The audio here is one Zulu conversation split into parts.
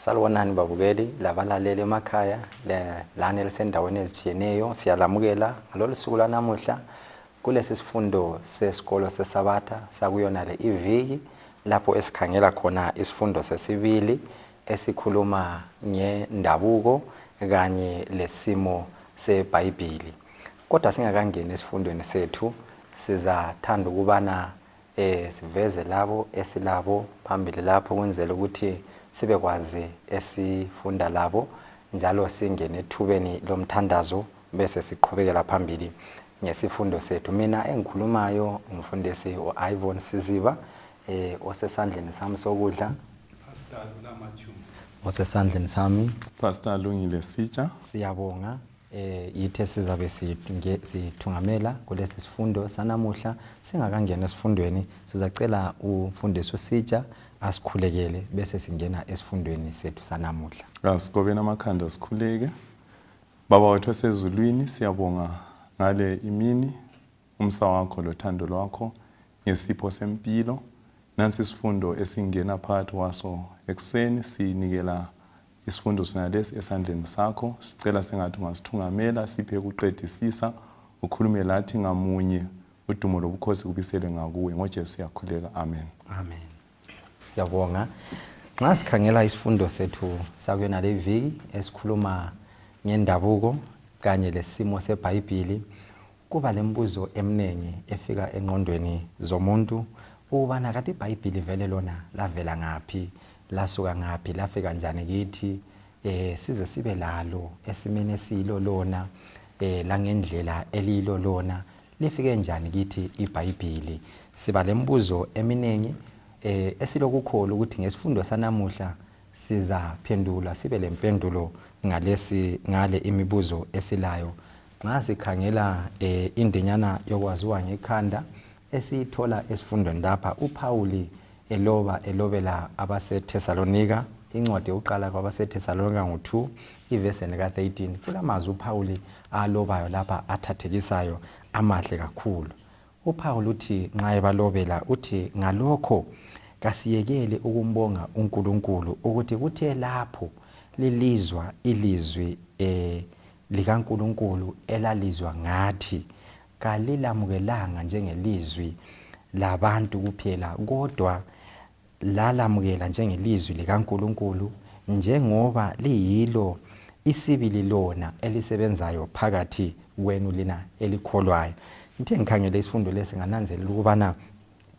Salibonani babukeli labalaleli emakhaya lana elisendaweni ezitshiyeneyo siyalamukela ngalolu suku lanamuhla kulesi sifundo sesikolo seSabbath sakuyona le iviki lapho esikhangela khona isifundo sesibili esikhuluma ngendabuko kanye lesimo SeBhayibheli. Kodwa singakangeni esifundweni sethu sizathanda ukubana siveze labo esilabo phambili lapho kwenzela ukuthi sibe kwazi esifunda labo njalo singene ethubeni lomthandazo bese siqhubekela phambili ngesifundo sethu. Mina engikhulumayo umfundisi Ivonne Siziba osesandleni sami sokudla Pastor Lulama Tshuma. osesandleni sami Pastor Lungile Sitsha. Siyabonga yithe sizabe sithungamela kulesi sifundo sanamuhla. Singakangena esifundweni sizacela umfundisi uSitsha asikhulekele bese singena esifundweni sethu sanamuhla. Asikobena amakhanda sikhuleke. Baba wethu osezulwini siyabonga ngale imini umsa wakho lothando lwakho ngesipho sempilo. Nansi isifundo esingena phakathi waso ekseni sinikela isifundo sonalesi esandleni sakho. Sicela sengathi ungasithungamela siphe ukuqedisisa ukhulume lathi ngamunye udumo lobukhosi kubisele ngakuwe ngoJesu siyakhuleka. Amen. Amen. Siyabonga. Nxa sikhangela isifundo sethu sakuyona le viki esikhuluma ngendabuko kanye lesimo SeBhayibheli, kuba lembuzo eminengi efika engqondweni zomuntu ukubana kanti iBhayibheli vele lona lavela ngaphi, lasuka ngaphi, lafika njani kithi, size sibe lalo esimene esilo lona langendlela elilo lona lifike njani kithi iBhayibheli. Siba lembuzo eminengi esilokukholwa ukuthi ngesifundo sanamuhla sizaphendula sibe lempendulo ngale imibuzo esilayo. Nxa sikhangela indinyana yokwaziwa ngekhanda esithola esifundweni lapha uPauli elobela abaseThesalonika, incwadi yokuqala kwabaseThesalonika ngo-2 ivesini ka-13, kulamazwi uPauli alobayo lapha athathekisayo amahle kakhulu. uPauli uthi nxa ebalobela uthi ngalokho kasiyekele ukumbonga uNkulunkulu ukuthi kuthe lapho lilizwa ilizwi likaNkulunkulu elalizwa ngathi kalilamukelanga njengelizwi labantu kuphela kodwa lalamukela njengelizwi likaNkulunkulu njengoba liyilo isibili lona elisebenzayo phakathi kwenu lina elikholwayo. Ngithe ngikhangele isifundo lesi ngananzelela ukubana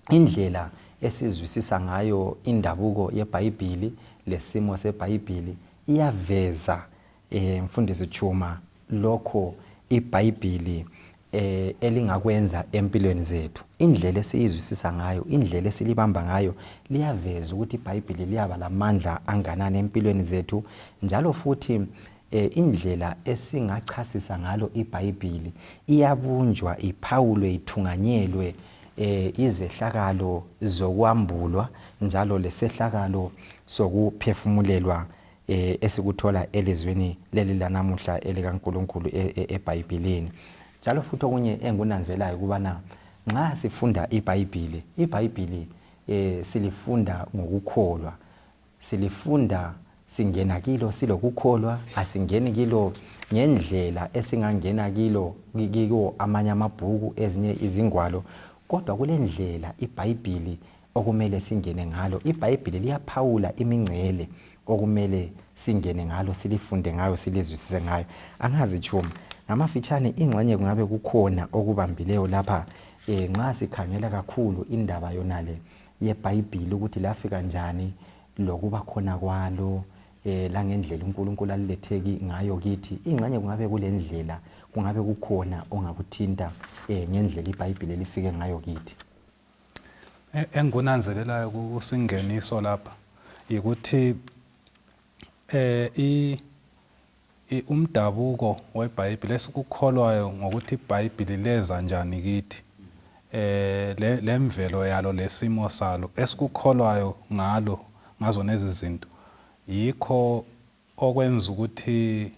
indlela esizwisisa ngayo indabuko yeBhayibheli lesimo SeBhayibheli iyaveza mfundisi Tshuma lokho iBhayibheli elingakwenza empilweni zethu. Indlela esiyizwisisa ngayo, indlela esilibamba ngayo liyaveza ukuthi iBhayibheli liyaba lamandla anganani empilweni zethu, njalo futhi indlela esingachasisa ngalo iBhayibheli iyabunjwa, iphawulwe, ithunganyelwe izehlakalo zokwambulwa njalo lesehlakalo sokuphefumulelwa esikuthola elizweni leli lanamuhla elikaNkulunkulu eBhayibhelini. Njalo futhi okunye engunanzelayo ukubana nxa sifunda iBhayibheli silifunda ngokukholwa, silifunda singena kilo silokukholwa, asingeni kilo ngendlela esingangena kilo amanye amabhuku ezinye izingwalo, kodwa kule ndlela iBhayibheli okumele singene ngalo. iBhayibheli liyaphawula imingcele okumele singene ngalo, silifunde ngayo, silizwisise ngayo. Angazi Tshuma ngamafitshane ingxenye kungabe kukhona okubambileyo lapha nxa sikhangela kakhulu indaba yonale yeBhayibheli ukuthi lafika njani lokuba khona kwalo langendlela uNkulunkulu aliletheki ngayo kithi. Ingxenye kungabe kule ndlela kungabe kukhona ongakuthinta ngendlela iBhayibheli lifike ngayo kithi. Engunanzelelayo kusingeniso lapha ukuthi umdabuko weBhayibheli esikukholwayo ngokuthi iBhayibheli leza njani kithi, lemvelo yalo lesimo salo esikukholwayo ngazo lezi zinto, yikho okwenza ukuthi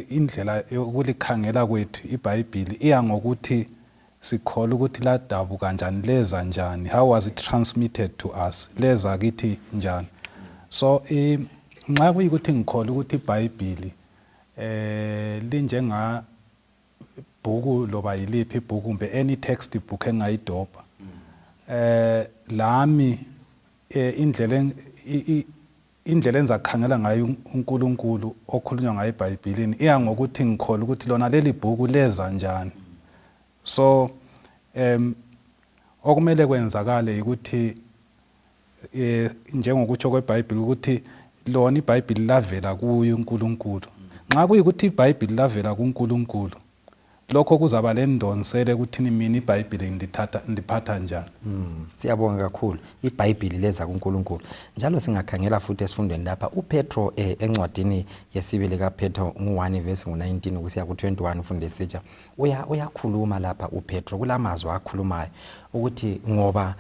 indlela yokulikhangela kwethu iBhayibheli iya ngokuthi sikholwa ukuthi ladabuka kanjani, leza njani, how was it transmitted to us, leza kithi njani. So nxa kuyikuthi ngikholwa ukuthi iBhayibheli linjenga bhuku loba yiliphi ibhuku kumbe any textbook engayidobha lami indlela enzakhangela ngayo uNkulunkulu okhulunywa ngayo eBhayibhelini iya ngokuthi ngikholwa ukuthi lona leli bhuku leza njani. So okumele kwenzakale ukuthi njengokutsho kweBhayibheli ukuthi lona iBhayibheli lavela kuyo uNkulunkulu. Nxa kuyikuthi iBhayibheli lavela kuNkulunkulu, lokho kuzaba lendonsele ukuthini mina iBhayibheli ndiphatha njani. Siyabonga kakhulu. iBhayibheli leza kuNkulunkulu. Njalo singakhangela futhi esifundweni lapha uPetro encwadini yesibili kaPetro 1:19 kusiya ku21 ufunde Sitsha. Uyakhuluma lapha uPetro kulamazwi akhulumayo ukuthi ngoba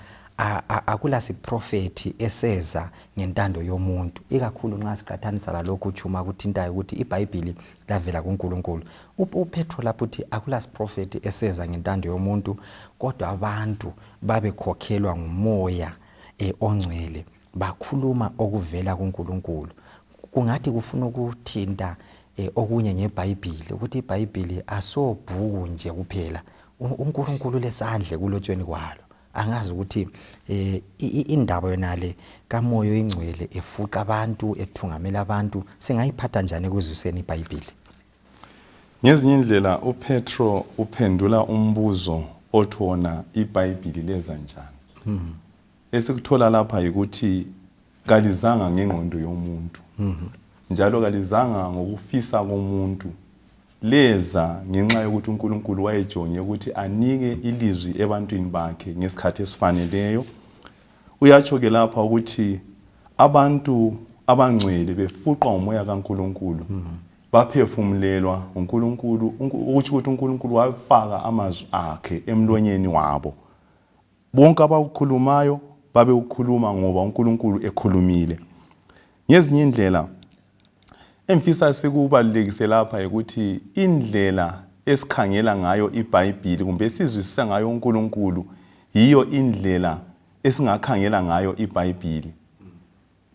akula siprofeti eseza ngentando yomuntu, ikakhulu nxa siqhathanisa lalokhu Tshuma kuthintayo ukuthi iBhayibheli lavela kuNkulunkulu. uPetro lapho uthi akula siprofeti eseza ngentando yomuntu, kodwa abantu babekhokhelwa ngumoya ongcwele bakhuluma okuvela kuNkulunkulu. Kungathi kufuna ukuthinta okunye ngeBhayibheli ukuthi iBhayibheli asobhuku nje kuphela, uNkulunkulu lesandle kulotshweni kwalo. Angazi ukuthi indaba yonale kamoya oyingcwele efuqa abantu ethungamela abantu singayiphatha njani ekuzwiseni iBhayibheli. Ngezinye indlela uPetro uphendula umbuzo othona iBhayibheli leza njani. Esikuthola lapha ukuthi kalizanga ngengqondo yomuntu. Njalo kalizanga ngokufisa komuntu. Leza ngenxa yokuthi uNkulunkulu wayejonge ukuthi anike ilizwi ebantwini bakhe ngesikhathi esifaneleyo. Uyatsho ke lapha ukuthi abantu abangcwele befuqwa umoya kaNkulunkulu baphefumulelwa uNkulunkulu, ukuthi uNkulunkulu wafaka amazwi akhe emlonyeni wabo. Bonke abakukhulumayo babe ukukhuluma ngoba uNkulunkulu ekhulumile. Ngezinye indlela emfisa sikubalekise lapha ukuthi indlela esikhangela ngayo iBhayibheli kumbe esizwisisa ngayo uNkulunkulu yiyo indlela esingakhangela ngayo iBhayibheli.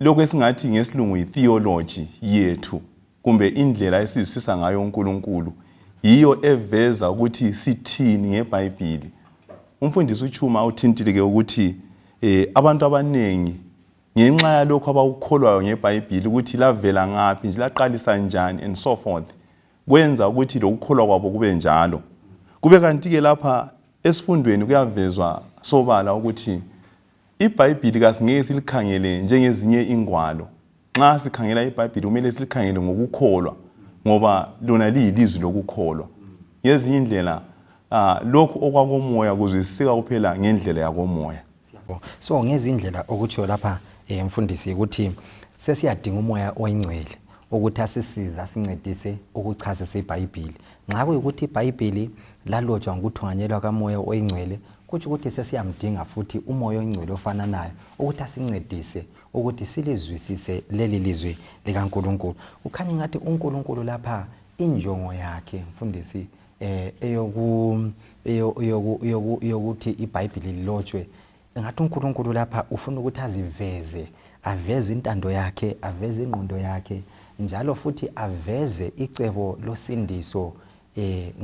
Lokho esingathi ngesilungu itheology yethu kumbe indlela esizwisisa ngayo uNkulunkulu yiyo eveza ukuthi sithini ngeBhayibheli. Umfundisi uTshuma uthintile ke ukuthi abantu abanengi ngenxa yalokho abakukholwayo ngeBhayibheli ukuthi lavela ngaphi nje laqalisa njani and so forth, kwenza ukuthi lokukholwa kwabo kube njalo. Kube kanti ke lapha esifundweni kuyavezwa sobala ukuthi iBhayibheli kasingeke silikhangele njengezinye ingwalo. Nxa sikhangela iBhayibheli kumele silikhangele ngokukholwa ngoba lona liyilizwi lokukholwa. Ngezinye indlela lokho okwakomoya kuzwisiseka kuphela ngendlela yakomoya. So ngezindlela okutsho lapha mfundisi ukuthi sesiyadinga umoya oyingcwele ukuthi asisiza sincedise ukuchasisa iBhayibheli. Nxa kuyikuthi iBhayibheli lalotshwa ngokuthonganyelwa kamoya oyingcwele, kuthi ukuthi sesiyamdinga futhi umoya oyingcwele ofananayo ukuthi asincedise ukuthi silizwisise leli lizwi likaNkulunkulu. Ukhanya ngathi uNkulunkulu lapha injongo yakhe mfundisi eyokuthi iBhayibheli lilotshwe, ngathi uNkulunkulu lapha ufuna ukuthi aveze intando yakhe, aveze ingqondo yakhe, njalo futhi aveze icebo losindiso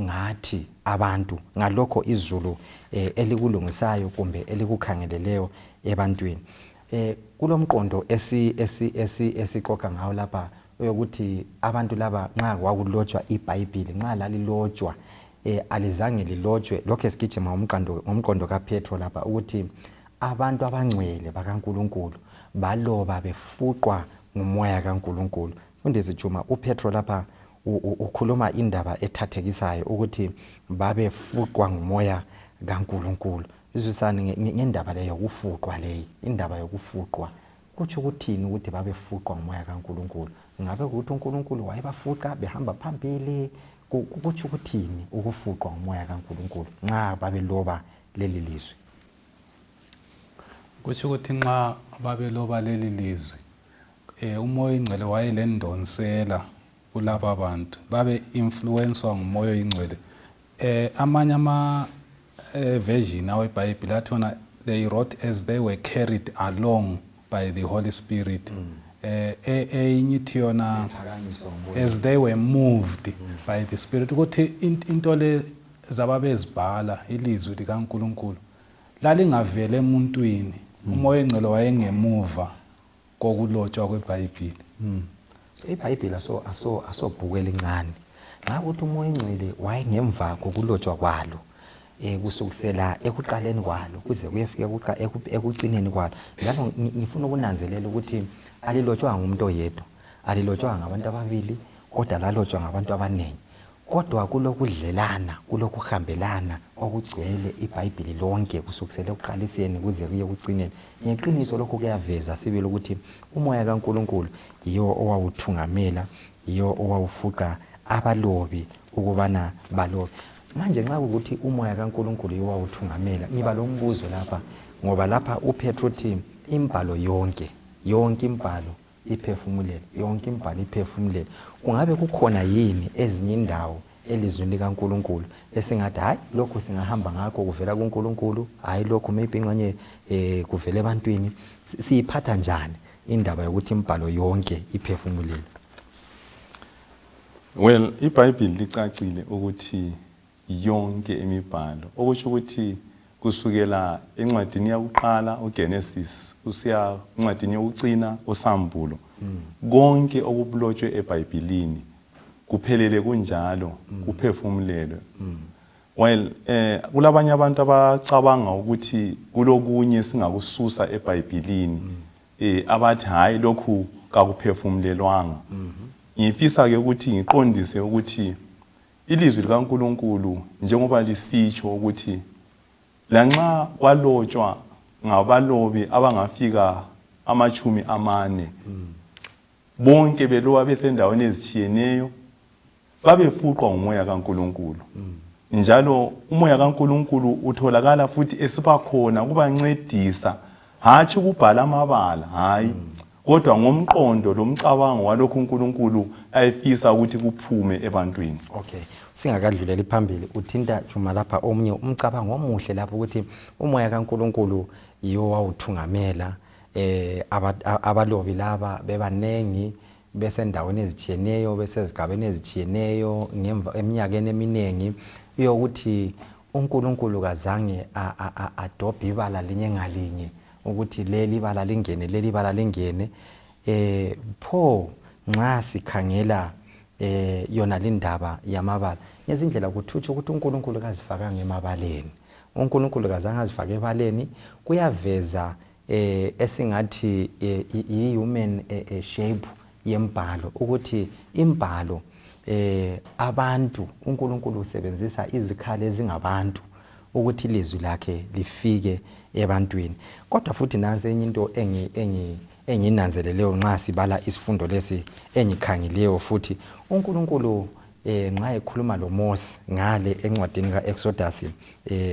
ngathi abantu ngalokho izulu elikulungisayo kumbe elikukhangeleleyo ebantwini. Kulomqondo esixoxa ngawo lapha ukuthi abantu laba nxa kwakulotshwa iBhayibheli, nxa lalilotshwa alizange lilotshwe lokho esigijima ngomqondo kaPetro lapha ukuthi abantu abangcwele bakaNkulunkulu baloba befuqwa ngumoya kaNkulunkulu. Mfundisi Tshuma, uPetro lapha ukhuluma indaba ethathekisayo ukuthi babefuqwa ngumoya kaNkulunkulu. Izwisane ngendaba leyo yokufuqwa leyi, indaba yokufuqwa kutsho ukuthini ukuthi babefuqwa ngumoya kaNkulunkulu? Ngabe ukuthi uNkulunkulu wayebafuqa behamba phambili? Kutsho ukuthini ukufuqwa ngumoya kaNkulunkulu nxa babeloba leli lizwi? Kutsho ukuthi nxa babeloba leli lizwi umoya oyingcwele wayelendonsela kulaba bantu babe influenced ngumoya oyingcwele. Amanye version awe iBhayibheli athona they wrote as they were carried along by the Holy Spirit. enyithi yona as they were moved by the Spirit, ukuthi into le zababezibhala ilizwi likaNkulunkulu lalingavele emuntwini umoya engcwele wayengemuva kokulotshwa kweBhayibheli. So iBhayibheli asobhuku elincane. Ngabe ukuthi umoya engcwele wayengemva kokulotshwa kwalo kusukisela ekuqaleni kwalo kuze kuyefika ekugcineni kwalo. Njalo ngifuna ukunanzelela ukuthi alilotshwa ngumuntu oyedwa, alilotshwa ngabantu ababili, kodwa lalotshwa ngabantu abaningi. Kodwa kulokudlelana, kulokuhambelana okugcwele iBhayibheli lonke kusukisela ekuqaliseni kuze kuye ekugcineni. Ngeqiniso lokho kuyaveza sibili ukuthi umoya kaNkulunkulu yiyo owawuthungamela, yiyo owawufuqa abalobi ukubana balobe. Manje nxa ukuthi umoya kaNkulunkulu yiyo owawuthungamela, ngiba lo mbuzo lapha ngoba lapha uPetro uthi imbhalo yonke imbhalo iphefumulele, yonke imbhalo iphefumulele. Kungabe kukhona yini ezinye indawo elizwini likaNkulunkulu esingathi hayi lokho singahamba ngakho kuvela kuNkulunkulu, hayi lokho maybe ingxenye kuvela ebantwini? Siyiphatha njani indaba yokuthi imbhalo yonke iphefumulele? Well, iBhayibheli licacile ukuthi yonke imibhalo, okusho ukuthi kusukela encwadini yakuqala uGenesis usiya encwadini yokucina uSambulo, konke okubulotshwe eBhayibhelini kuphelele kunjalo, kuphefumulelwe. While kulabanye abantu abacabanga ukuthi kulokunye singakususa eBhayibhelini abathi hayi lokhu kakuphefumulelwanga. Ngifisa ke ukuthi ngiqondise ukuthi ilizwi likaNkulunkulu njengoba lisitsho ukuthi lanxa kwalotshwa ngabalobi abangafika 40, bonke belowa besendaweni ezitshiyeneyo babefuqwa ngumoya kaNkulunkulu. Njalo umoya kaNkulunkulu utholakala futhi esibakhona kubancedisa hatshi ukubhala amabala, hayi kodwa ngomqondo lomcabango walokho uNkulunkulu ayefisa ukuthi kuphume ebantwini. Okay, singakadlulela phambili uthinta Tshuma lapha omunye umcabango omuhle lapho ukuthi umoya kaNkulunkulu yiwo wawuthungamela abalobi laba bebanengi besendaweni ezitshiyeneyo besezigabeni ezitshiyeneyo ngemva eminyakeni eminingi yokuthi uNkulunkulu kazange adobhe ibala linye ngalinye ukuthi leli bala lingene. Pho nxa sikhangela yona lindaba yamabala ngezindlela kuthutsho ukuthi uNkulunkulu kazifaka ngemabaleni, uNkulunkulu kazange azifake ebaleni. Kuyaveza esingathi i-human shape yembhalo ukuthi imbhalo abantu uNkulunkulu usebenzisa izikhali ezingabantu ukuthi ilizwi lakhe lifike ebantwini. Kodwa futhi nansi enye into enginanzeleleyo nxa sibala isifundo lesi engikhangileyo futhi uNkulunkulu nxa ekhuluma loMose ngale encwadini kaExodus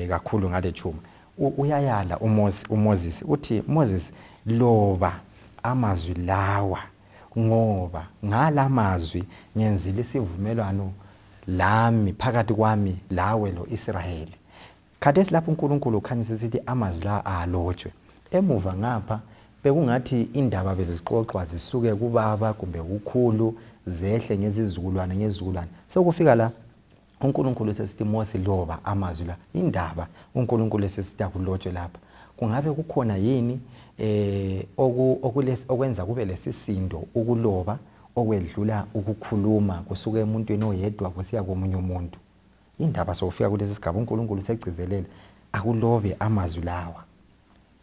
kakhulu ngale Tshuma uyayala uMoses uthi Moses loba amazwi lawa ngoba ngala mazwi ngenzile isivumelwano lami phakathi kwami lawe lo-Israyeli. Khathesi lapho uNkulunkulu ukhanyisa sithi amazwi la alotshwe. Emuva ngapha bekungathi indaba bezixoxwa zisuke kubaba kumbe kukhulu zehle ngezizukulwane. Sekufika la uNkulunkulu sesithi Mose loba amazwi la, indaba uNkulunkulu sesithi akulotshwe lapha. Kungabe kukhona yini okwenza kube lesisindo ukuloba okwedlula ukukhuluma kusuka emuntwini oyedwa kusiya komunye umuntu? Indaba sokufika kulesi sigaba uNkulunkulu segcizelela akulobe amazwi lawa.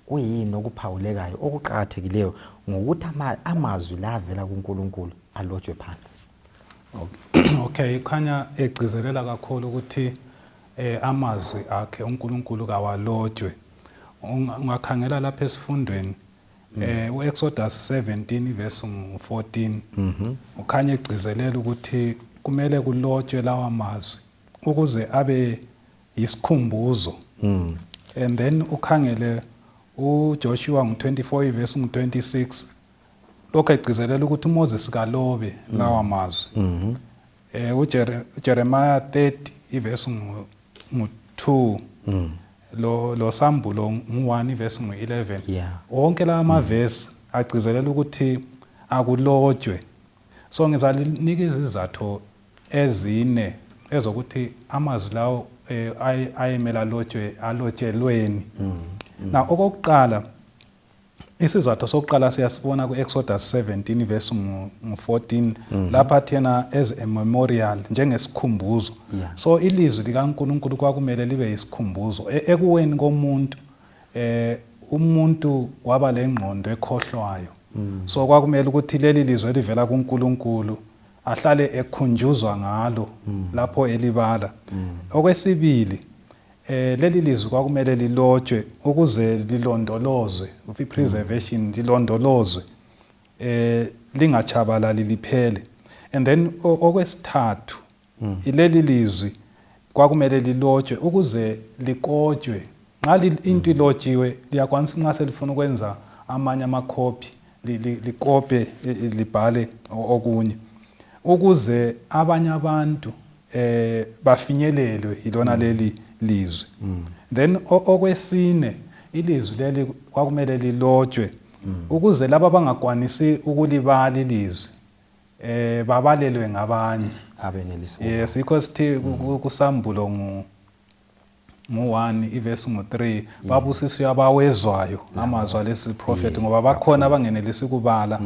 Kuyini okuphawulekayo okuqhakathekileyo ngokuthi amazwi la avela kuNkulunkulu alotshwe phansi? Okay, khanya egcizelela kakhulu ukuthi amazwi akhe uNkulunkulu kawalotshwe. Ungakhangela lapha esifundweni uExodus 17 verse 14 ukhanya egcizelela ukuthi kumele kulotshwe lawa mazwi ukuze abe isikhumbuzo. And then ukhangele uJoshua 24 verse 26 lokho egcizelela ukuthi uMoses kalobe lawa mazwi. uJeremiah 30 verse 2 lo Sambulo 1 verse 11 wonke la ama verse agcizelela ukuthi akulotshwe. So ngizalinika izizathu ezine ezokuthi amazwi lawo ayemela alotshelweni. Na okokuqala isizathu sokuqala siyasibona ku-Exodus 17 verse 14 lapha thina as a memorial njengesikhumbuzo. So ilizwi likaNkulunkulu kwakumele libe yisikhumbuzo ekuweni komuntu. Umuntu waba lengqondo ekhohlwayo. So kwakumele ukuthi leli lizwi elivela kuNkulunkulu ahlale ekhunjuzwa ngalo lapho elibala. Okwesibili leli lizwi kwakumele lilotshwe ukuze lilondolozwe, preservation lilondolozwe lingachabalali liphele. And then okwesithathu leli lizwi kwakumele lilotshwe ukuze likotshwe. Nxa into ilotshiwe liyakwanisa nxa selifuna ukwenza amanye amakhophi likope libhale okunye ukuze abanye abantu bafinyelelwe ilona leli lizwi. Then okwesine ilizwi leli kwakumele lilotshwe ukuze laba abangakwanisi ukulibala ilizwi babalelwe ngabanye. Yes, because sithi kusambulo mu-1 ivesi 3 babusisiwe abawezwayo amazwi lesi prophet ngoba bakhona abangenelisi kubala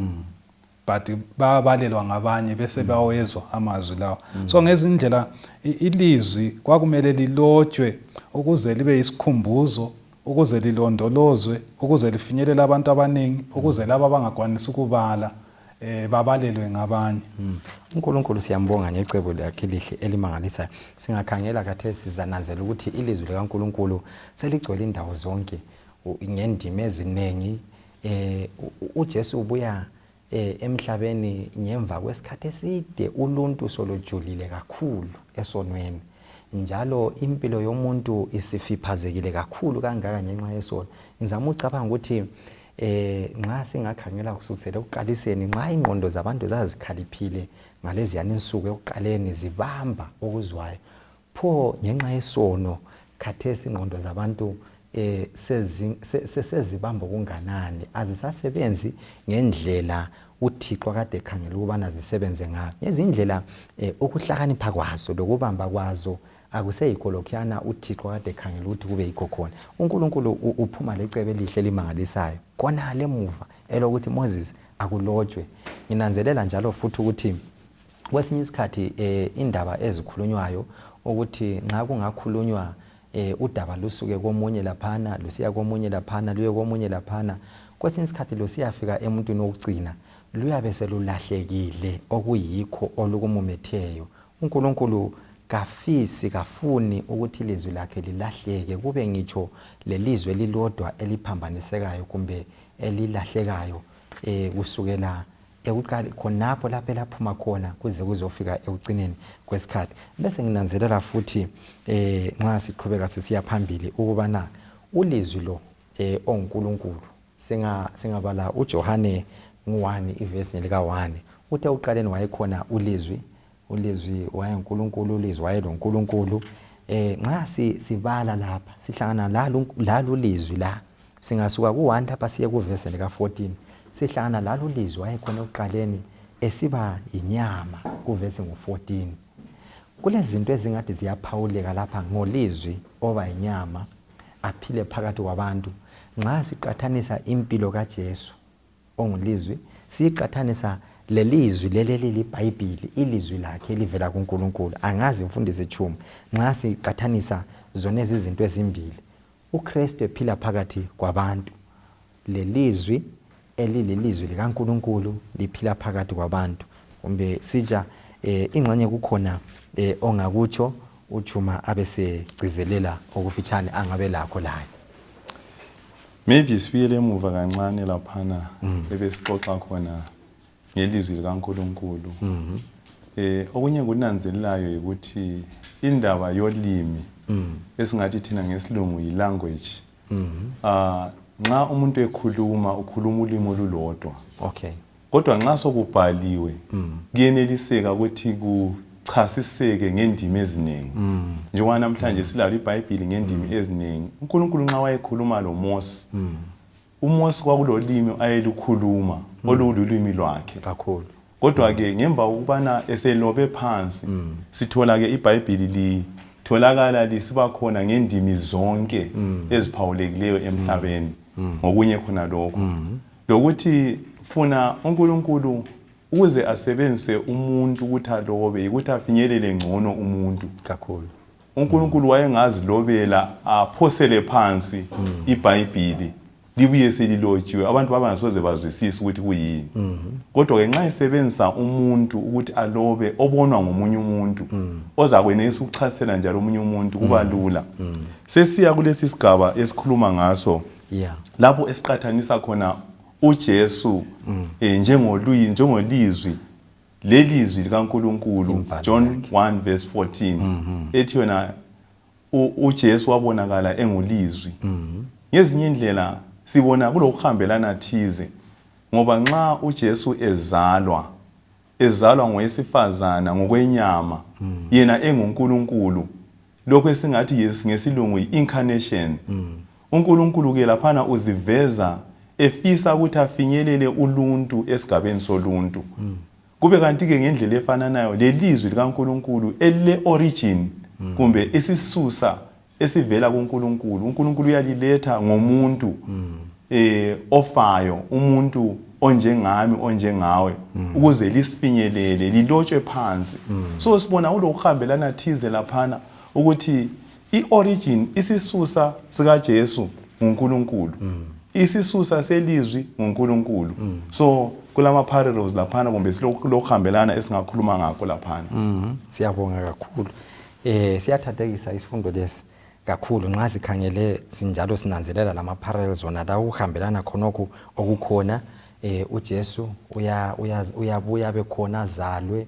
but babalelwa ngabanye bese bawezwa amazwi lawo. So ngezindlela ilizwi kwakumele lilotshwe ukuze libe isikhumbuzo, ukuze lilondolozwe, ukuze lifinyelele abantu abaningi, ukuze laba abangakwanisi ukubala babalelwe ngabanye. uNkulunkulu siyambonga ngecebo lakhe lihle elimangalisayo. Singakhangela khathesi sizananzela ukuthi ilizwi likaNkulunkulu seligcwele indawo zonke ngendima eziningi. uJesu ubuya emhlabeni ngemva kwesikhathi eside uluntu solojulile kakhulu esonweni, njalo impilo yomuntu isifiphazekile kakhulu kangaka ngenxa yesono. Ngizama ucabanga ukuthi nxa singakhangela kusukisela ekuqaliseni nxa ingqondo zabantu zazikhaliphile ngalezi yaninsuku ekuqaleni zibamba okuzwayo, pho ngenxa yesono khathesi ingqondo zabantu sezibamba okunganani, azisasebenzi ngendlela uThixo kade ekhangela ukubana zisebenze ngayo. Ngezindlela ukuhlakanipha kwazo lokubamba kwazo akuseyikho lokhuyana uThixo kade ekhangela ukuthi kube yikho khona. uNkulunkulu uphuma lecebo elihle elimangalisayo khona lemuva elokuthi Moses akulotshwe. Nginanzelela njalo futhi ukuthi kwesinye isikhathi indaba ezikhulunywayo ukuthi nxa kungakhulunywa udaba lusuke komunye laphana lusiya komunye laphana luye komunye laphana, kwesinye isikhathi lusiyafika emuntwini wokugcina luyabe selulahlekile okuyikho olukumumetheyo. uNkulunkulu kafuni ukuthi ilizwi lakhe lilahleke kube ngitsho lelizwe elilodwa eliphambanisekayo kumbe elilahlekayo kusukela ekuqala khonapho lapho elaphuma khona kuze kuzofika ekugcineni kwesikhathi. Bese nginanzelela futhi nxa siqhubeka sisiya phambili ukubana ulizwi lo oNkulunkulu singabala uJohane 1 ivesi lika 1 uthe uqaleni wayekhona ulizwi wayeNkulunkulu, ulizwi wayeloNkulunkulu. Nxa sibala lapha sihlangana lalo lizwi la singasuka ku1 lapha siye kuvesi lika 14 sihlangana lalo lizwi wayekhona ekuqaleni esiba inyama kuvesi ngo14. Kulezinto ezingathi ziyaphawuleka lapha ngolizwi oba inyama aphile phakathi kwabantu. Nxa siqathanisa impilo kaJesu ongulizwi siqathanisa lelizwi leli liBhayibheli ilizwi lakhe livela kuNkulunkulu, angazi imfundiso Tshuma nxa siqathanisa zona izinto ezimbili uKristu ephila phakathi kwabantu, lelizwi elilizwi likaNkulunkulu liphila phakathi kwabantu. Kumbe sitsha ingxenye kukhona ongakutsho uTshuma abesegcizelela okufitshane angabe lakho layo. Maybe sibuyele emuva kancane laphana ebesixoxa khona ngelizwi likaNkulunkulu. Okunye kunanzelelayo ukuthi indaba yolimi esingathi thina ngesilungu yi-language. Nxa umuntu ekhuluma ukhuluma ulimi olulodwa. Okay. Kodwa nxa sokubhaliwe kuyeneliseka ukuthi kuchasiseke ngendimi eziningi. Njengoba namhlanje silalo iBhayibheli ngendimi eziningi. uNkulunkulu nxa wayekhuluma loMose, uMose kwakulolimi ayelukhuluma olulimi lwakhe kakhulu. Kodwa ke ngemva ukubana eselobe phansi sithola ke iBhayibheli litholakala lisiba khona ngendimi zonke eziphawulekileyo emhlabeni ngokunye khona lokho lokuthi funa uNkulunkulu ukuze asebenzise umuntu ukuthi alobe ukuthi afinyelele ngcono umuntu kakhulu. uNkulunkulu wayengazilobela aphosele phansi iBhayibheli libuye selilotshiwe abantu abangasoze bazwisise ukuthi kuyini kodwa ke nxa esebenzisa umuntu ukuthi alobe obonwa ngomunye umuntu ozakwenelisa ukuchasisela njalo omunye umuntu kuba lula sesiya kulesi sigaba esikhuluma ngaso lapho esiqathanisa khona uJesu njengolizwi lelizwi likaNkulunkulu John 1:14 ethi yona uJesu wabonakala engulizwi ngezinye indlela sibona kulokuhambelana thize ngoba nxa uJesu ezalwa ngowesifazana ngokwenyama yena enguNkulunkulu lokho esingathi ngesilungu incarnation uNkulunkulu ke laphana uziveza efisa ukuthi afinyelele uluntu esigabeni soluntu kube kanti ke ngendlela efananayo lelizwi likaNkulunkulu elile origin kumbe isisusa esivela kuNkulunkulu uNkulunkulu uyaliletha ngomuntu ofayo umuntu onjengami onjengawe ukuze lisifinyelele lilotshwe phansi so sibona kulokuhambelana thize laphana ukuthi iorigin isisusa sika Jesu nguNkulunkulu isisusa selizwi nguNkulunkulu so kulama parallels laphana kumbe silokuhambelana esingakhuluma ngakho laphana siyabonga kakhulu siyathathekisa isifundo lesi kakhulu nxa sikhangele sinjalo sinanzelela lama parallels zona la ukuhambelana khonokho okukhona uJesu uyabuya bekhona zalwe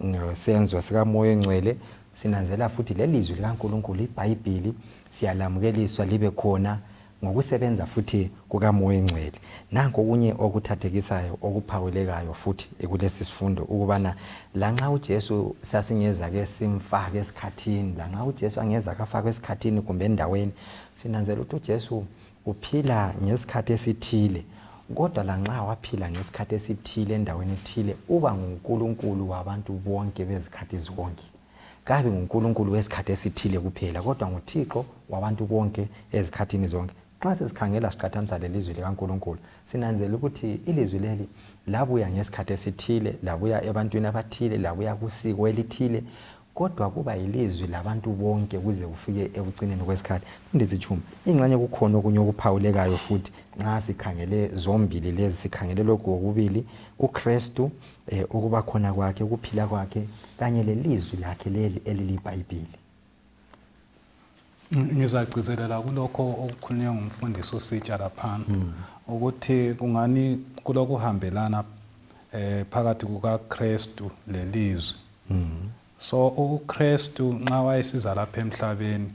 ngesenzo sika moya engcwele sinanzela futhi lelizwi likaNkulunkulu iBhayibheli siyalamukeliswa libe khona ngokusebenza futhi kuka moya engcwele nanko okunye okuthathekisayo okuphawulekayo futhi kulesi sifundo ukubana la nxa uJesu sasingeza ke simfake esikhathini la nxa uJesu angeza kafaka esikhathini kumbe endaweni sinanzela ukuthi uJesu uphila ngesikhathi esithile kodwa la nxa waphila ngesikhathi esithile endaweni ethile uba nguNkulunkulu wabantu bonke bezikhathi zonke kabe nguNkulunkulu wesikhathi esithile kuphela kodwa nguThixo wabantu bonke ezikhathini zonke xa sesikhangela siqathanisa lelizwi likaNkulunkulu sinanzela ukuthi ilizwi leli labuya ngesikhathi esithile labuya ebantwini abathile labuya kusiko elithile kodwa kuba ilizwi labantu bonke kuze kufike ekugcineni kwesikhathi Mfundisi Tshuma ingxenye kukhona okunye okuphawulekayo futhi nxa sikhangele zombili lezi sikhangele lokho okubili uKristu ukuba khona kwakhe ukuphila kwakhe kanye lelizwi lakhe leli eliliBhayibheli ngizagcizelela kulokho okukhulunywa ngumfundisi uSitsha laphana ukuthi kungani kulokuhambelana phakathi kukaKristu lelizwi so uKristu nxa wayesiza lapha emhlabeni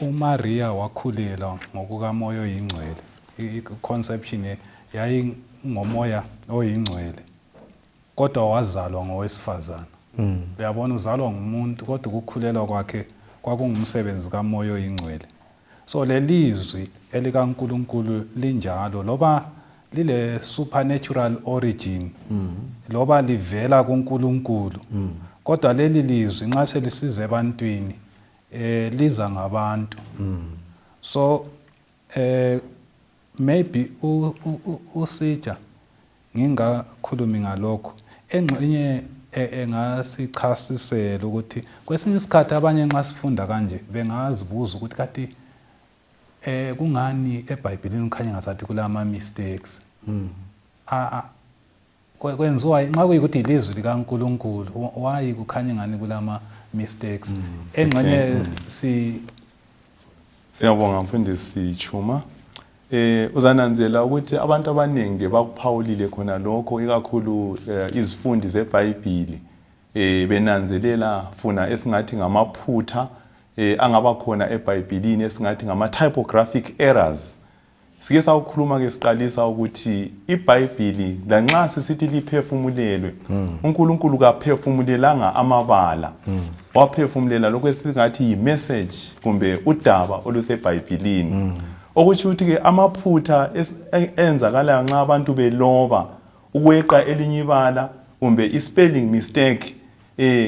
uMaria wakhulela ngokukamoya oyingcwele iconception yayi ngomoya oyingcwele kodwa wazalwa ngowesifazana uyabona uzalwa ngumuntu kodwa ukukhulelwa kwakhe kwakungumsebenzi kamoya oyingcwele so lelizwi elikaNkulunkulu linjalo loba lile supernatural origin loba livela kuNkulunkulu kodwa leli lizwi nxa selisize ebantwini liza ngabantu so maybe uSitsha ngingakhulumi ngalokho engxenye engasichasisela ukuthi kwesinye isikhathi abanye nxa sifunda kanje bengazibuza ukuthi kati kungani eBhayibhelini kukhanya ngazathi kulama mistakes kwenziwa nxa kuyikuthi ilizwi likaNkulunkulu why kukhanya ngani kulama mistakes engxenye siyabonga Mfundisi Tshuma uzananzela ukuthi abantu abaningi bakuphawulile khona lokho ikakhulu izifundi zeBhayibheli benanzelela funa esingathi ngamaphutha angaba khona eBhayibhelini esingathi ngama typographic errors sike sawukhuluma ke siqalisa ukuthi iBhayibheli la nxa sisithi liphefumulelwe uNkulunkulu kaphefumulelanga amabala waphefumulela lokho esingathi yi message kumbe udaba oluseBhayibhelini Okutsho ukuthi ke amaphutha enzakala nxa abantu beloba ukweqa elinye ibala kumbe i-spelling mistake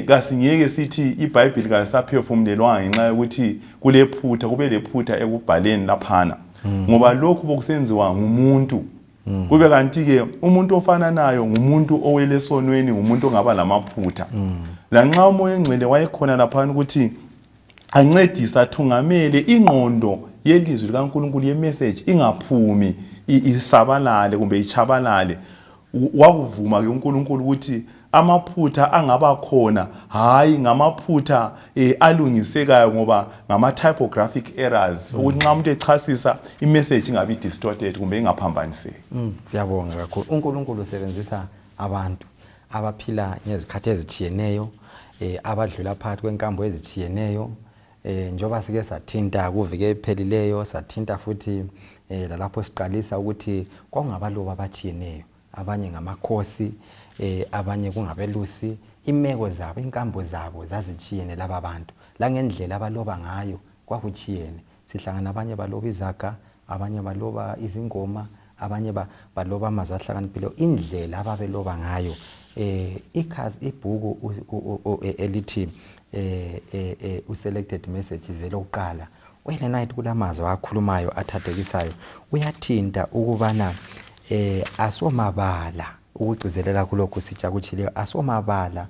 kasingeke sithi iBhayibheli kalisaphefumulelwanga ngenxa yokuthi kulephutha kube lephutha ekubhaleni laphana ngoba lokhu bokusenziwa ngumuntu kube kanti ke umuntu ofana nayo ngumuntu owelesonweni ngumuntu ongaba lamaphutha lanxa umoya engcwele wayekhona laphana ukuthi ancedisa thungamele ingqondo yelizwi likaNkulunkulu yemessage ingaphumi isabalale kumbe ichabalale wakuvuma ke uNkulunkulu ukuthi amaphutha angaba khona hayi ngamaphutha alungisekayo ngoba ngama typographic errors ukuthi nxa umuntu echasisa imessage ingabi distorted kumbe ingaphambaniseki. Siyabonga kakhulu. uNkulunkulu usebenzisa abantu abaphila ngezikhathi ezitshiyeneyo abadlula phakathi kwenkambo ezitshiyeneyo njoba sike sathinta kuvike ephelileyo sathinta futhi lalapho siqalisa ukuthi kwangabaloba abatshiyeneyo abanye ngamakhosi abanye kungabelusi imeko zabo inkambo zabo zazitshiyene laba bantu la ngendlela abaloba ngayo kwakuchiyene sihlangana abanye baloba izaga abanye baloba izingoma abanye baloba amazwi ahlakaniphileyo indlela ababeloba ngayo ibhuku elithi selected messages elokuqala night kulamazwi akhulumayo athathekisayo uyathinta ukubana asomabala ukugcizelela kulokhu Sitsha kutshileyo asomabala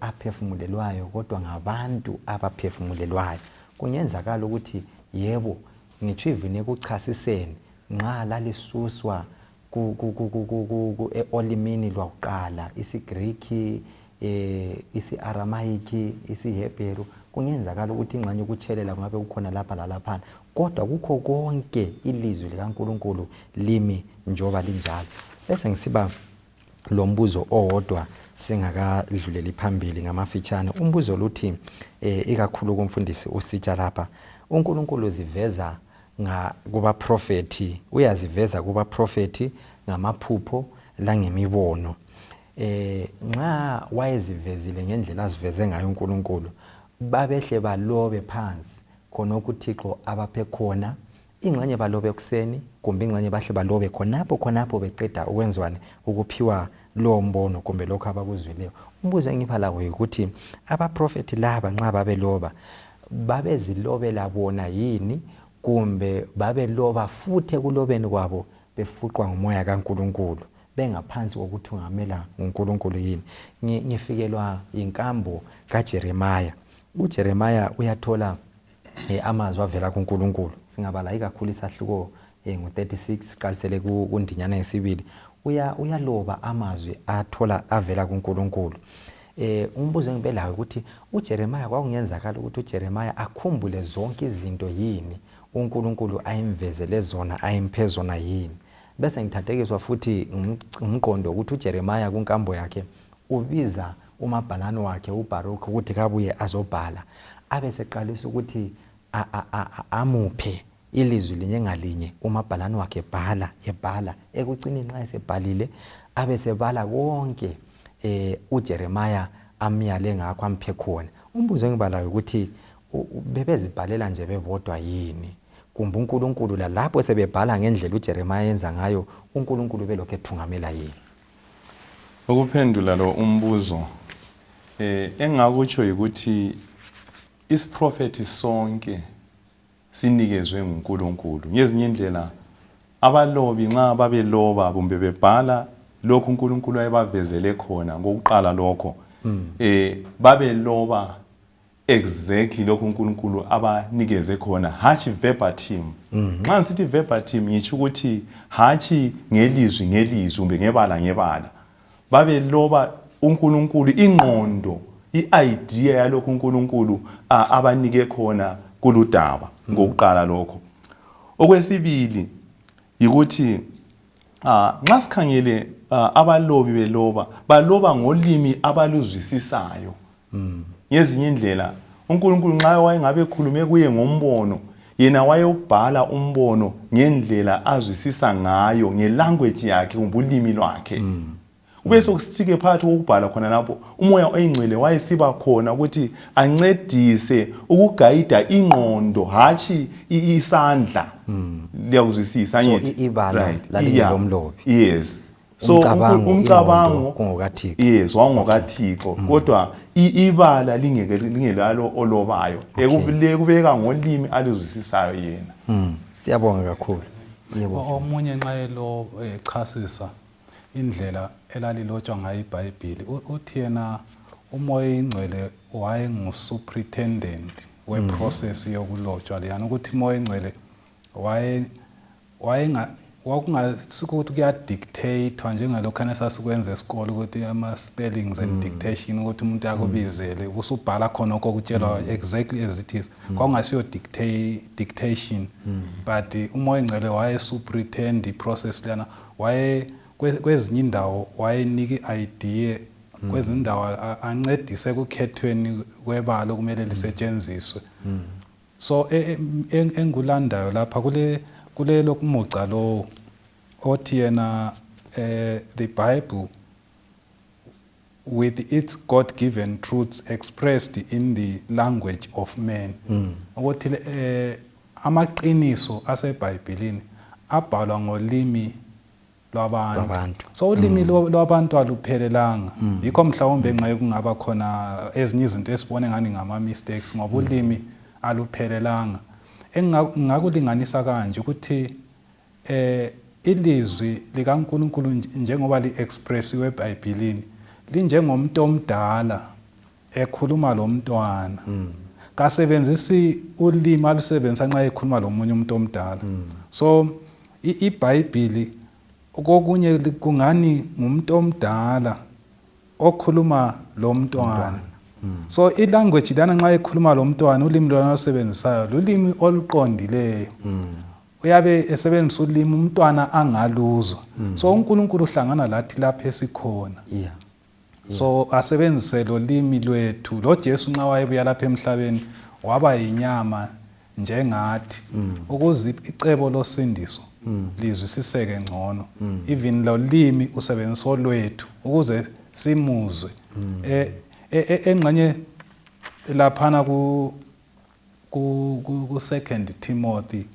aphefumulelwayo kodwa ngabantu abaphefumulelwayo kungenzakala ukuthi yebo ngitsho ivine kuchasiseni nxa lalisuswa olimini lwakuqala isiGreek isi-Aramaic isiHebheru kungenzakala ukuthi ingxenye ukutshelela ngabe kukhona lapha lalaphana kodwa kukho konke ilizwi likaNkulunkulu limi njoba linjalo. Bese ngisiba lo mbuzo owodwa singakadluleli phambili ngamafitshane. Umbuzo luthi ikakhulu kumfundisi uSitsha lapha uNkulunkulu ziveza kubaprofeti uyaziveza kubaprofeti ngamaphupho la ngemibono nxa wayezivezile ngendlela aziveze ngayo uNkulunkulu babehle balobe phansi khona ukuThixo abaphe khona ingxenye balobe ekseni kumbe ingxenye bahle balobe khonapho beqeda ukwenzwane ukuphiwa lo mbono kumbe lokho abakuzwileyo. Umbuzo engipha lawo ukuthi abaprofeti laba nxa babeloba babezilobela bona yini kumbe babeloba futhi ekulobeni kwabo befuqwa ngumoya kaNkulunkulu bengaphansi kokuthungamela uNkulunkulu yini. Ngifikelwa inkambo kaJeremaya. uJeremaya uyathola amazwi avela kuNkulunkulu singabala ikakhulu isahluko ngo36 qalisele kundinyana yesibili uyaloba amazwi athola avela kuNkulunkulu. Umbuzo engibelayo ukuthi uJeremaya kwakungenzakala ukuthi uJeremaya akhumbule zonke izinto yini uNkulunkulu ayimvezele zona ayimphe zona yini. Bese ngithathekiswa futhi umqondo ukuthi uJeremaya kunkambo yakhe ubiza umabhalane wakhe uBaruch ukuthi kabuye azobhala abe seqalisa ukuthi amuphe ilizwi linye ngalinye umabhalane wakhe ebhala ekucineni nxa esebhalile abe sebala konke uJeremaya amyale ngakho amphe khona. Umbuzo engibalayo ukuthi bebezibhalela nje bebodwa yini kumbe uNkulunkulu lapho sebebhala ngendlela uJeremaya yenza ngayo uNkulunkulu belokho ethungamela yini. Ukuphendula lo umbuzo engakutsho ukuthi isiprofeti sonke sinikezwe nguNkulunkulu. Ngezinye indlela abalobi nxa babeloba kumbe bebhala lokho uNkulunkulu ayebavezele khona ngokuqala lokho babeloba exactly lokho uNkulunkulu abanikeze khona hachi verbatim. Nxa sithi verbatim ngitsho ukuthi hachi ngelizwi kumbe ngebala babeloba uNkulunkulu ingqondo i-idea yalokho uNkulunkulu abanike khona kuludaba ngokuqala lokho. Okwesibili yikuthi nxa sikhangele abalobi baloba ngolimi abaluzwisisayo. Ngezinye indlela uNkulunkulu nxa wayengabe ekhulume kuye ngombono yena wayobhala umbono ngendlela azwisisa ngayo ngelanguage yakhe kumbe ulimi lwakhe. ubese kusithike phakathi kokubhala khona lapho umoya oyingcwele wayesiba khona ukuthi ancedise ukugayida ingqondo hathi isandla liyakuzwisisa so ibala lalingilomlobi yes so umcabango kungokaThixo yes wangokaThixo kodwa ibala lingelalo olobayo ekubeka ngolimi alizwisisayo yena siyabonga kakhulu omunye nxa elo echasisa indlela elalilotshwa ngayo iBhayibheli uthi yena umoya oyingcwele wayengusuperintendent weprocess yokulotshwa leyana ukuthi umoya oyingcwele wakungasukuthi kuyadictatewa njengalokho esasikwenza esikole ukuthi ama-spellings and dictation ukuthi umuntu akubizele usubhala khona okutshelwa exactly as it is kwakungasiyo dictation but umoya oyingcwele wayesuperintend iprocess lena kwezinye indawo wayenika i-idea kwezinye indawo ancedise ekukhethweni kwebala okumele lisetshenziswe so engulandayo lapha kule lokumuca lo othi yena the Bible with its God-given truths expressed in the language of men ukuthi amaqiniso aseBhayibhelini abhalwa ngolimi lwabantu so ulimi lwabantu aluphelelanga yikho mhlawumbe nxa kungaba khona ezinye izinto esibone ngani ngama mistakes ngoba ulimi aluphelelanga engakulinganisa kanje ukuthi ilizwi likaNkulunkulu njengoba li-expressiwe eBhayibhelini linjengomuntu omdala ekhuluma lo mntwana kasebenzisi ulimi alusebenzisa nxa ekhuluma lo munye umuntu omdala so iBhayibheli kokunye kungani ngumuntu omdala okhuluma lo mntwana so ilanguage lana nxa ekhuluma lo mntwana ulimi lona alusebenzisayo lulimi oluqondileyo uyabe esebenzisa ulimi umntwana angaluzwa so uNkulunkulu uhlangana lathi lapha esikhona so asebenzise lo limi lwethu lo Jesu nxa wayebuya lapha emhlabeni waba yinyama njengathi ukuze icebo losindiso lizwisiseke ngcono even lo limi usebenzisa olwethu ukuze simuzwe engxenye laphana ku 2 Timothy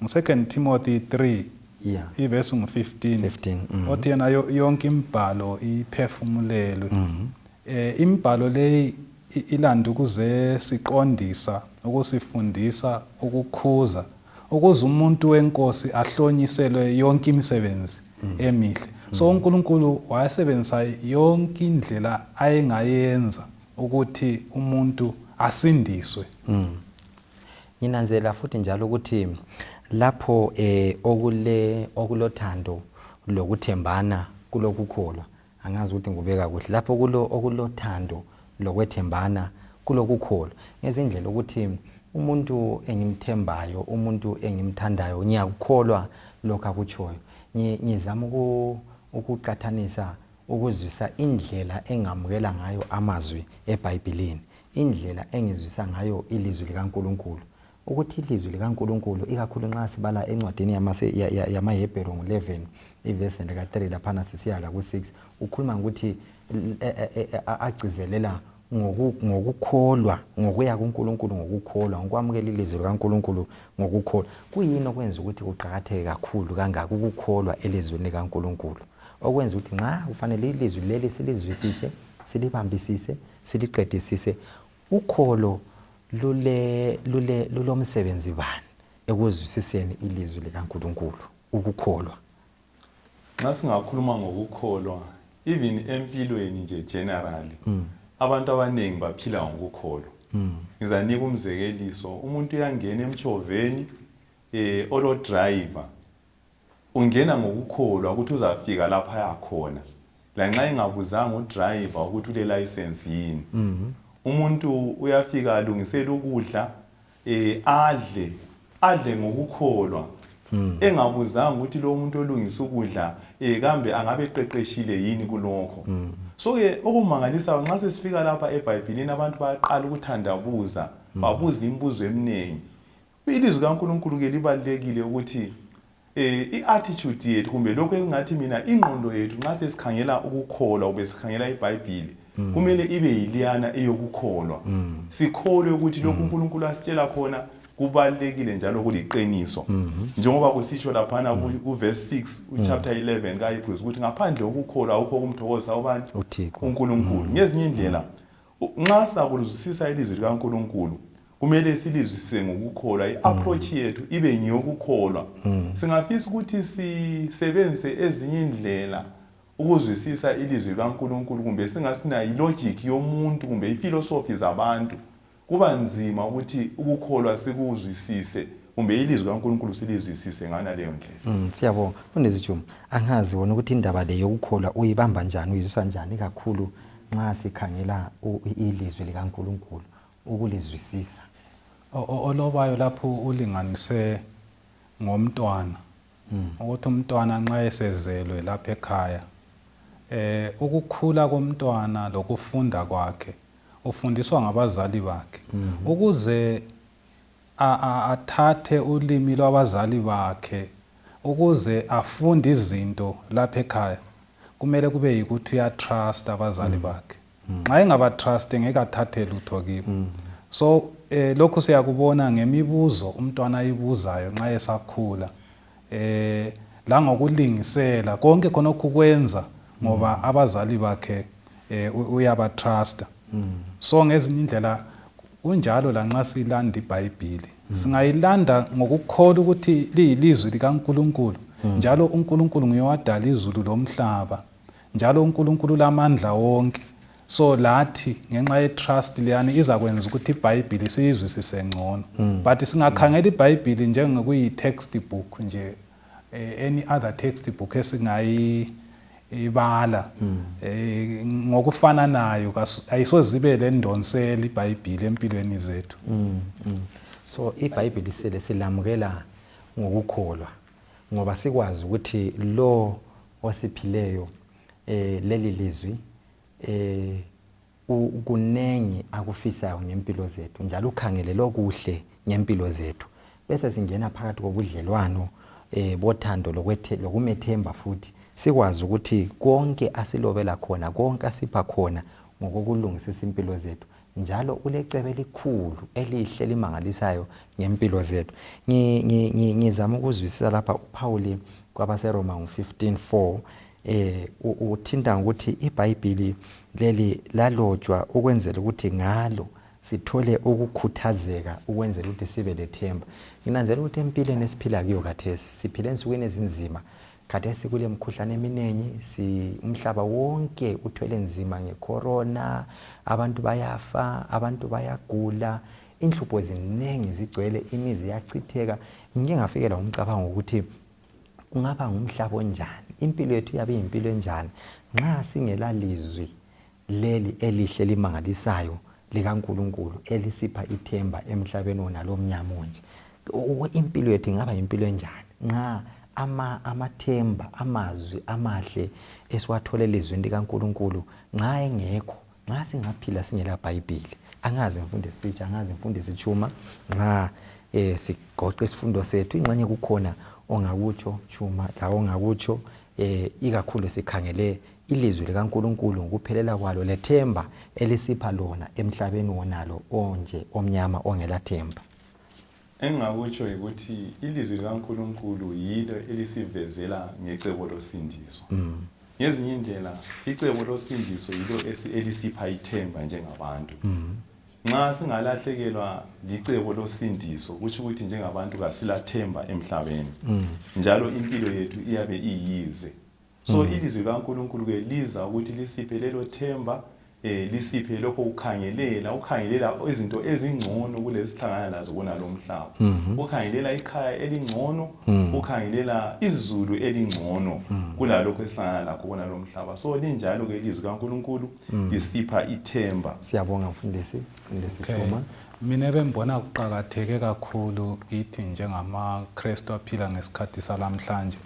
mu2 Timothy 3 iverse ngu15 othi yena yonke imibhalo iphefumulelwe imibhalo le ilanda ukuze siqondisa ukusifundisa ukukhuza ukuze umuntu wenkosi ahlonyiselwe yonke imisebenzi emihle so uNkulunkulu wayesebenzisa yonke indlela ayengayenza ukuthi umuntu asindiswe nginanzela futhi njalo ukuthi lapho okulothando lokuthembana kulokukholwa angazi ukuthi ngubeka kuhle lapho okulothando lokwethembana kulokukholwa ngezindlela ukuthi umuntu engimthembayo umuntu engimthandayo ngiyakukholwa lokho akutshoyo ngizama ukuqathanisa ukuzwisa indlela engamukela ngayo amazwi eBhayibhelini indlela engizwisa ngayo ilizwi likaNkulunkulu ukuthi ilizwi likaNkulunkulu ikakhulu nxa sibala encwadini yamaHebheru ngo11 iverse lika3 lapha sisiya la ku6 ukhuluma ukuthi agcizelela ngokukholwa ngokuya kuNkulunkulu ngokukholwa ngokwamukela ilizwi likaNkulunkulu ngokukholwa kuyini okwenza ukuthi kuqhakatheke kakhulu kangaka ukukholwa elizweni likaNkulunkulu okwenza ukuthi nxa kufanele ilizwi leli silizwisise silibambisise siliqedisise ukholo lulomsebenzi bani ekuzwisiseni ilizwi likaNkulunkulu ukukholwa nxa singakhuluma ngokukholwa even empilweni nje generally abantu abaningi baphila ngokukholwa ngizanika umzekeliso umuntu uyangena emchoveni olo driver ungena ngokukholwa ukuthi uzafika lapha yakhona la nxa engabuzanga udriver ukuthi ule license yini umuntu uyafika alungisela ukudla adle ngokukholwa engabuzanga ukuthi lo muntu olungisa ukudla kambe angabe eqeqeshile yini kulokho so ke okumangalisa nxa sesifika lapha eBhayibhelini abantu bayaqala ukuthandabuza babuza imibuzo eminingi ilizwi kaNkulunkulu ke libalekile ukuthi i-attitude yethu kumbe lokho engathi mina ingqondo yethu nxa sesikhangela ukukholwa ube sikhangela iBhayibheli kumele ibe yiliyana eyokukholwa sikholwe ukuthi lokhu uNkulunkulu asitshela khona kubalekile njalo kuliqiniso njengoba kusitsho laphana ku verse 6 chapter 11 kaHebrews ukuthi ngaphandle kokukholwa awukho kumthokoza ubani uNkulunkulu ngezinye indlela nxa sakuluzwisisa ilizwi likaNkulunkulu kumele silizwisise ngokukholwa iapproach yethu ibe ngiyokukholwa singafisa ukuthi sisebenze ezinye indlela ukuzwisisa ilizwi likaNkulunkulu kumbe singasina ilogic yomuntu kumbe iphilosophy zabantu kuba nzima ukuthi ukukholwa sikuzwisise kumbe ilizwi likaNkulunkulu silizwisise ngana leyo ndlela siyabonga Ndebele angazi wona ukuthi indaba le yokukholwa uyibamba njani uyizwisa njani kakhulu nxa sikhangela ilizwi likaNkulunkulu ukulizwisisa olobayo lapho ulinganise ngomntwana ukuthi umntwana nxa esezelwe lapha ekhaya ukukhula komntwana lokufunda kwakhe ufundiswa ngabazali bakhe ukuze athathe ulimi lwabazali bakhe ukuze afunde izinto lapha ekhaya kumele kube yikuthi uyatrust abazali bakhe nxa engabatrust ngeke athathe lutho kibo so lokho siyakubona ngemibuzo umntwana ayibuzayo nxa esakhula la ngokulingisela konke khonokho kwenza ngoba abazali bakhe uyabatrust so ngezinye indlela kunjalo la nxa silanda iBhayibheli singayilanda ngokukholwa ukuthi liyilizwi likaNkulunkulu njalo uNkulunkulu nguyewadala izulu lomhlaba njalo uNkulunkulu lamandla wonke so lathi ngenxa yetrust leyani izakwenza ukuthi iBhayibheli siyizwisise ngcono but singakhangela iBhayibheli njengokuyi textbook nje any other textbook esingayibala ngokufana nayo ayisozibe lendonsela iBhayibheli empilweni zethu so iBhayibheli sele silamukela ngokukholwa ngoba sikwazi ukuthi lo osiphileyo leli lizwi kunengi akufisayo ngempilo zethu njalo ukhangele lokuhle ngempilo zethu bese singena phakathi kobudlelwano bothando lokumethemba futhi sikwazi ukuthi konke asilobela khona konke asipha khona ngokulungisisa impilo zethu njalo ulecebe elikhulu elihle limangalisayo ngempilo zethu ngizama ukuzwisisa lapha uPaul kwabaseRoma 15:4 uthinta ukuthi iBhayibheli leli lalotshwa ukwenzela ukuthi ngalo sithole ukukhuthazeka ukwenzela ukuthi sibe lethemba nginanzela ukuthi empilweni esiphila kuyo khathesi siphila ensukwini ezinzima khathesi kule mkhuhlane eminingi umhlaba wonke uthwele nzima ngecorona abantu bayafa abantu bayagula inhlupho eziningi zigcwele imizi yachitheka ngike ngafikela umcabango ukuthi kungaba ngumhlaba onjani impilo yethu yabe impilo enjani nxa singela lizwi leli elihle limangalisayo likaNkulunkulu elisipha ithemba emhlabeni onalomnyama nje impilo yethu ingaba impilo enjani nxa amathemba amazwi amahle esiwathole elizwini likaNkulunkulu nxa engekho nxa singaphila singela Bhayibheli angazi imfundo Sitsha angazi imfundo Tshuma nxa sigoqe isifundo sethu ingxenye kukhona ongakutsho Tshuma la ongakutsho ikakhulu sikhangele ilizwi likaNkulunkulu ngokuphelela kwalo lethemba elisipha lona emhlabeni wonalo onje omnyama ongela themba engakutsho ukuthi ilizwi likaNkulunkulu yilo elisivezela ngecebo losindiso ngezinye indlela icebo losindiso yilo elisipha ithemba njengabantu nxa singalahlekelwa licebo losindiso kuthi ukuthi njengabantu kasilathemba emhlabeni njalo impilo yethu iyabe iyize so ilizwi likaNkulunkulu ke liza ukuthi lisiphe lelo themba lisiphe lokho ukhangelela izinto ezingcono kulesihlangana nazo bona lo mhlaba ukhangelela ikhaya elingcono ukhangelela izulu elingcono kulalokho esihlangana lakho bona lo mhlaba so linjalo ke ilizwi likaNkulunkulu lisipha ithemba siyabonga mfundisi Tshuma mina bembona kuqhakatheke kakhulu kithi njengamaKristu aphila ngesikhathi salamhlanje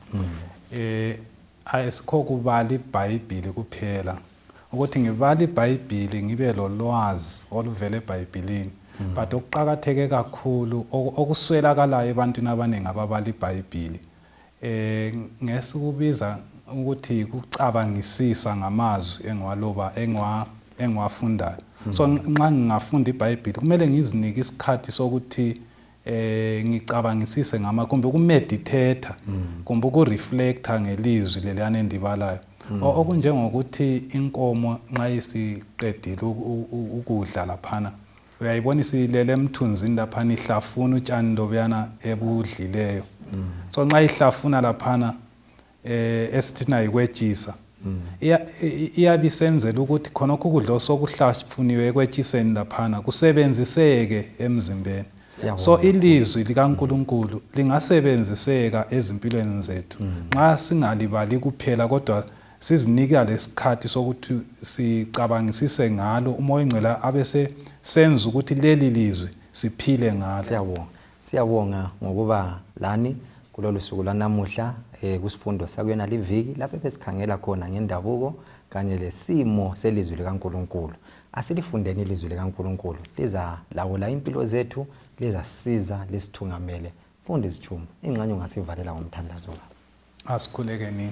ayisikho kubala iBhayibheli kuphela ukuthi ngibala iBhayibheli ngibe lolwazi oluvela eBhayibhelini but okuqhakatheke kakhulu okuswelakalayo ebantwini abaningi ababala iBhayibheli ngesikubiza ukuthi ukucabangisisa ngamazwi engiwafundayo. So nxa ngingafunda iBhayibheli kumele ngizinike isikhathi sokuthi ngicabangisise kumbe ukumeditate kumbe ukureflecta ngelizwi leliyana endibalayo. Okunjengokuthi inkomo nxa isiqedile ukudla laphana uyayibona isilele emthunzini laphana ihlafuna utshani lobuyana ebudlileyo. So nxa ihlafuna laphana esithina yikwetshisa iyabisenzela ukuthi khonokho ukudla osokuhlafuniwe ekwetshiseni laphana kusebenziseke emzimbeni. So ilizwi likaNkulunkulu lingasebenziseka ezimpilweni zethu nxa singalibali kuphela kodwa sizinika lesikhathi sokuthi sicabangisise ngalo, umoya oyingcwele abese senza ukuthi leli lizwi siphile ngalo. Siyabonga ngokuba lani kulolu suku lanamuhla kusifundo sakuyona liviki lapho besikhangela khona ngendabuko kanye lesimo selizwi likaNkulunkulu. Asilifundeni ilizwi likaNkulunkulu liza lawula impilo zethu, lizasiza lisithungamele. Mfundisi Tshuma, ingxenye ungasivalela ngomthandazo wakho. Asikhulekeni.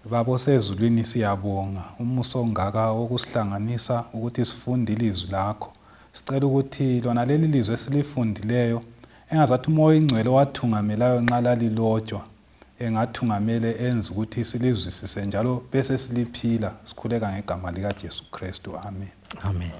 Baba osezulwini siyabonga umuso ongaka wokusihlanganisa ukuthi sifunde ilizwi lakho. Sicela ukuthi lona leli lizwi esilifundileyo engazathi umoya oyingcwele wathungamelayo nxa lalilotshwa engathungamele enza ukuthi silizwisise njalo bese siliphila. Sikhuleka ngegama likaJesu Kristu. Amen. Amen.